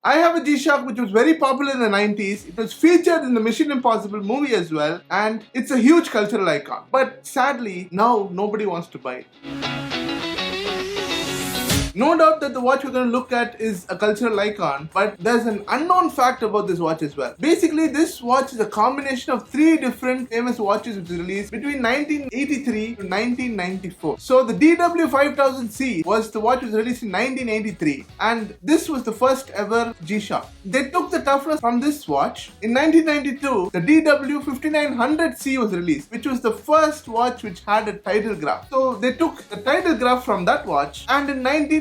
I have a G-Shock which was very popular in the 90s. It was featured in the Mission Impossible movie as well, and it's a huge cultural icon. But sadly, now nobody wants to buy it. No doubt that the watch we're going to look at is a cultural icon, but there's an unknown fact about this watch as well. Basically, this watch is a combination of three different famous watches which was released between 1983 to 1994. So the DW-5000C was the watch was released in 1983, and this was the first ever G-Shock. They took the toughness from this watch. In 1992, the DW-5900C was released, which was the first watch which had a tidal graph. So they took the tidal graph from that watch, and in 1994,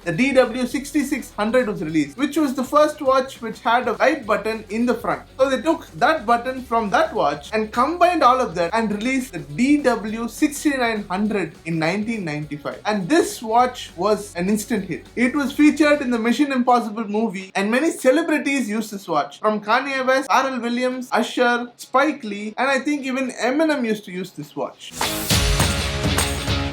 the DW-6600 was released, which was the first watch which had a light button in the front. So they took that button from that watch and combined all of that and released the DW-6900 in 1995. And this watch was an instant hit. It was featured in the Mission Impossible movie, and many celebrities used this watch. From Kanye West, Pharrell Williams, Usher, Spike Lee, and I think even Eminem used to use this watch.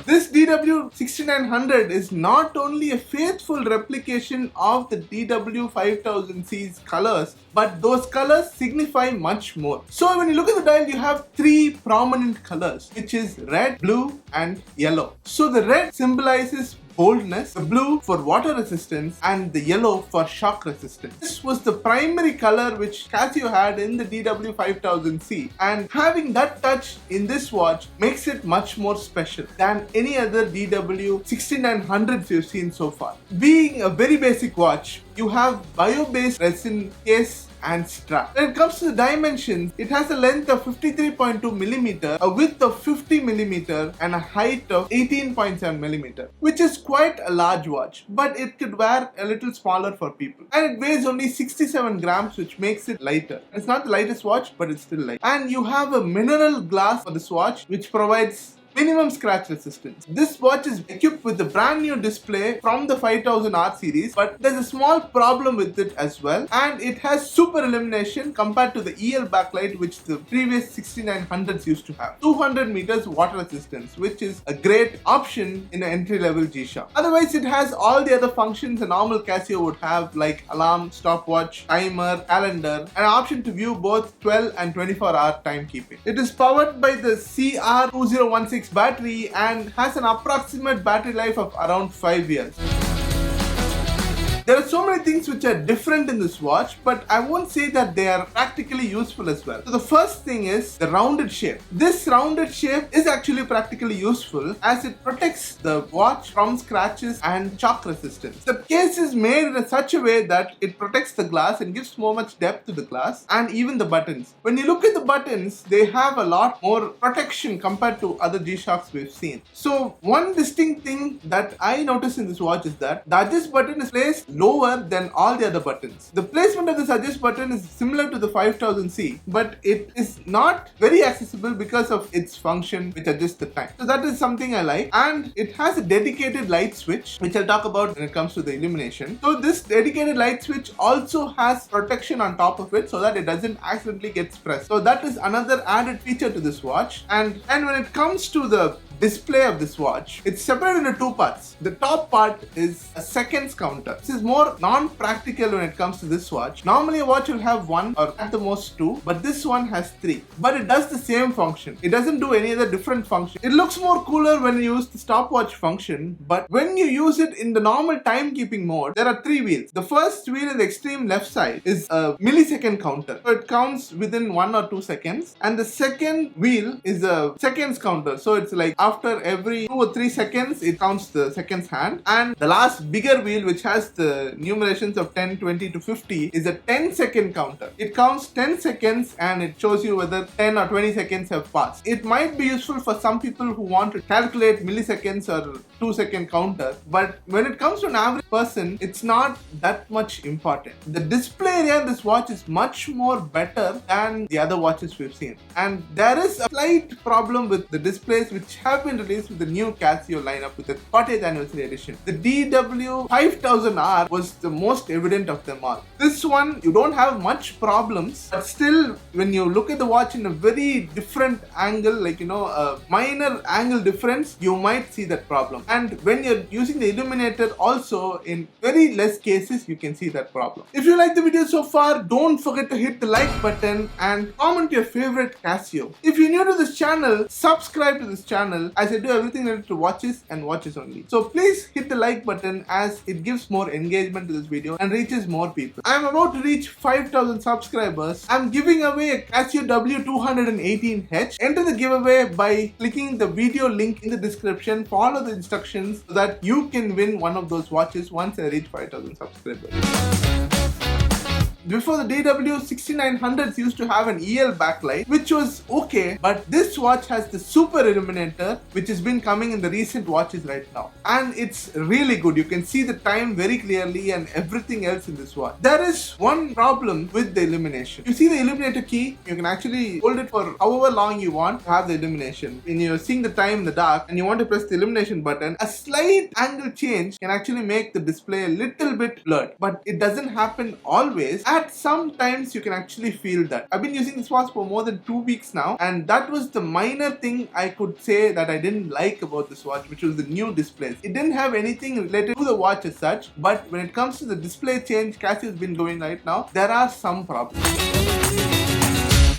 This DW-6900 is not only a faithful replication of the DW-5000C's colors, but those colors signify much more. So when you look at the dial, you have three prominent colors, which is red, blue, and yellow. So the red symbolizes boldness, the blue for water resistance, and the yellow for shock resistance. This was the primary color which Casio had in the DW-5000C, and having that touch in this watch makes it much more special than any other DW-6900s you've seen so far. Being a very basic watch, you have bio-based resin case and strap. When it comes to the dimensions, it has a length of 53.2mm, a width of 50mm, and a height of 18.7mm, which is quite a large watch, but it could wear a little smaller for people. And it weighs only 67 grams, which makes it lighter. It's not the lightest watch, but it's still light. And you have a mineral glass for this watch, which provides minimum scratch resistance. This watch is equipped with a brand new display from the 5000R series, but there's a small problem with it as well, and it has super illumination compared to the EL backlight which the previous 6900s used to have. 200 meters water resistance, which is a great option in an entry-level G-Shock. Otherwise, it has all the other functions a normal Casio would have, like alarm, stopwatch, timer, calendar, and an option to view both 12 and 24-hour timekeeping. It is powered by the CR2016 battery and has an approximate battery life of around 5 years. There are so many things which are different in this watch, but I won't say that they are practically useful as well. So the first thing is the rounded shape. This rounded shape is actually practically useful as it protects the watch from scratches and shock resistance. The case is made in such a way that it protects the glass and gives so much depth to the glass, and even the buttons. When you look at the buttons, they have a lot more protection compared to other G-Shocks we've seen. So one distinct thing that I noticed in this watch is that the adjust button is placed lower than all the other buttons. The placement of this adjust button is similar to the 5000C, but it is not very accessible because of its function which adjusts the time. So that is something I like, and it has a dedicated light switch which I'll talk about when it comes to the illumination. So this dedicated light switch also has protection on top of it so that it doesn't accidentally get pressed. So that is another added feature to this watch. And when it comes to the display of this watch, it's separated into two parts. The top part is a seconds counter. This is more non-practical when it comes to this watch. Normally a watch will have one or at the most two, but this one has three. But it does the same function. It doesn't do any other different function. It looks more cooler when you use the stopwatch function, but when you use it in the normal timekeeping mode, there are three wheels. The first wheel in the extreme left side is a millisecond counter. So it counts within 1 or 2 seconds. And the second wheel is a seconds counter. So it's like after every 2 or 3 seconds, it counts the seconds hand. And the last bigger wheel, which has the numerations of 10, 20 to 50, is a 10-second counter. It counts 10 seconds and it shows you whether 10 or 20 seconds have passed. It might be useful for some people who want to calculate milliseconds or 2-second counter, but when it comes to an average person, it's not that much important. The display area in this watch is much more better than the other watches we've seen. And there is a slight problem with the displays which have been released with the new Casio lineup with the 40th anniversary edition. The DW-5000R was the most evident of them all. This one, you don't have much problems, but still, when you look at the watch in a very different angle, like a minor angle difference, you might see that problem. and when you're using the illuminator also, in very less cases you can see that problem. If you like the video so far, don't forget to hit the like button and comment your favorite Casio. If you're new to this channel, subscribe to this channel as I do everything related to watches and watches only. So please hit the like button as it gives more engagement to this video and reaches more people. I'm about to reach 5,000 subscribers. I'm giving away a Casio W-218H. Enter the giveaway by clicking the video link in the description. Follow the instructions so that you can win one of those watches once I reach 5,000 subscribers. Before, the DW-6900s used to have an EL backlight, which was okay, but this watch has the super illuminator, which has been coming in the recent watches right now. And it's really good. You can see the time very clearly and everything else in this watch. There is one problem with the illumination. You see the illuminator key, you can actually hold it for however long you want to have the illumination. When you're seeing the time in the dark and you want to press the illumination button, a slight angle change can actually make the display a little bit blurred. But it doesn't happen always. Sometimes you can actually feel that. I've been using this watch for more than 2 weeks now, and that was the minor thing I could say that I didn't like about this watch, which was the new displays. It didn't have anything related to the watch as such, but when it comes to the display change Casio has been doing right now, there are some problems.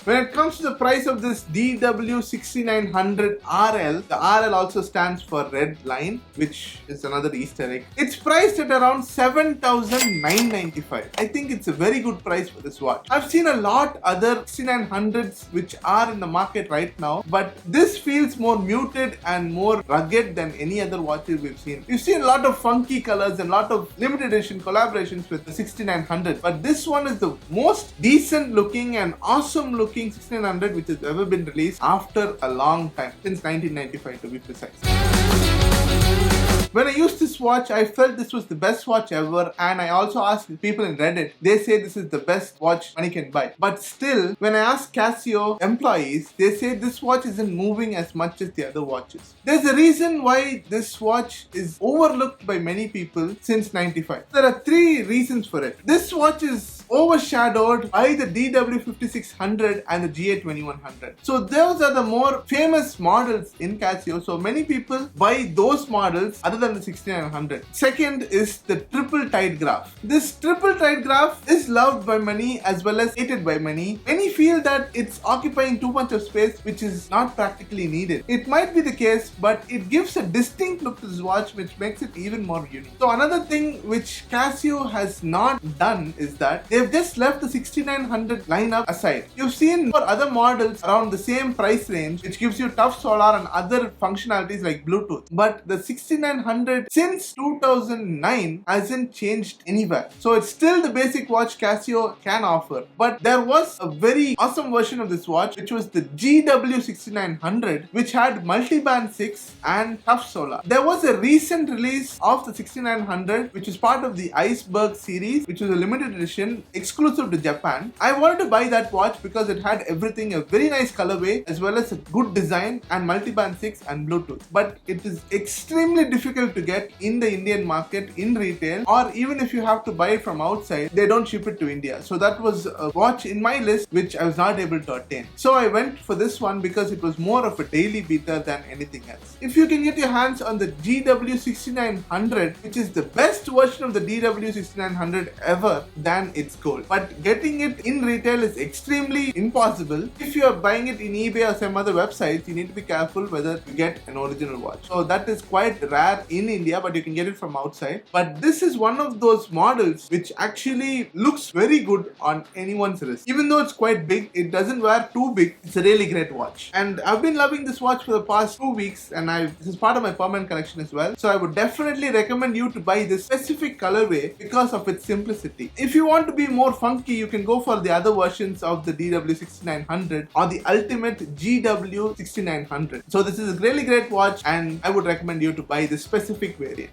When it comes to the price of this DW-6900RL, the RL also stands for red line, which is another Easter egg. It's priced at around 7,995. I think it's a very good price for this watch. I've seen a lot other 6900s which are in the market right now, but this feels more muted and more rugged than any other watches we've seen. We've seen a lot of funky colors and a lot of limited edition collaborations with the 6900, but this one is the most decent looking and awesome looking 6900 which has ever been released after a long time, since 1995 to be precise. When I used this watch, I felt this was the best watch ever, and I also asked people in Reddit. They say this is the best watch money can buy. But still, when I asked Casio employees, they say this watch isn't moving as much as the other watches. There's a reason why this watch is overlooked by many people since 95. There are 3 reasons for it. This watch is overshadowed by the DW-5600 and the GA-2100. So those are the more famous models in Casio. So many people buy those models other than the 6900. Second is the triple tide graph. This triple tide graph is loved by many as well as hated by many. Many feel that it's occupying too much of space, which is not practically needed. It might be the case, but it gives a distinct look to this watch, which makes it even more unique. So another thing which Casio has not done is that they've just left the 6900 lineup aside. You've seen for other models around the same price range, which gives you tough solar and other functionalities like Bluetooth. But the 6900 since 2009 hasn't changed anywhere. So it's still the basic watch Casio can offer. But there was a very awesome version of this watch, which was the GW-6900, which had multiband 6 and tough solar. There was a recent release of the 6900, which is part of the Iceberg series, which was a limited edition exclusive to Japan. I wanted to buy that watch because it had everything, a very nice colorway as well as a good design and multiband 6 and Bluetooth. But it is extremely difficult to get in the Indian market in retail, or even if you have to buy it from outside, they don't ship it to India. So that was a watch in my list which I was not able to attain. So I went for this one because it was more of a daily beater than anything else. If you can get your hands on the GW-6900, which is the best version of the DW-6900 ever, then it's gold. But getting it in retail is extremely impossible. If you are buying it in eBay or some other websites, you need to be careful whether you get an original watch. So that is quite rare in India, but you can get it from outside. But this is one of those models which actually looks very good on anyone's wrist. Even though it's quite big, it doesn't wear too big. It's a really great watch. And I've been loving this watch for the past 2 weeks, and this is part of my permanent collection as well. So I would definitely recommend you to buy this specific colorway because of its simplicity. If you want to be more funky, you can go for the other versions of the DW-6900 or the ultimate GW-6900. So this is a really great watch, and I would recommend you to buy this specific variant.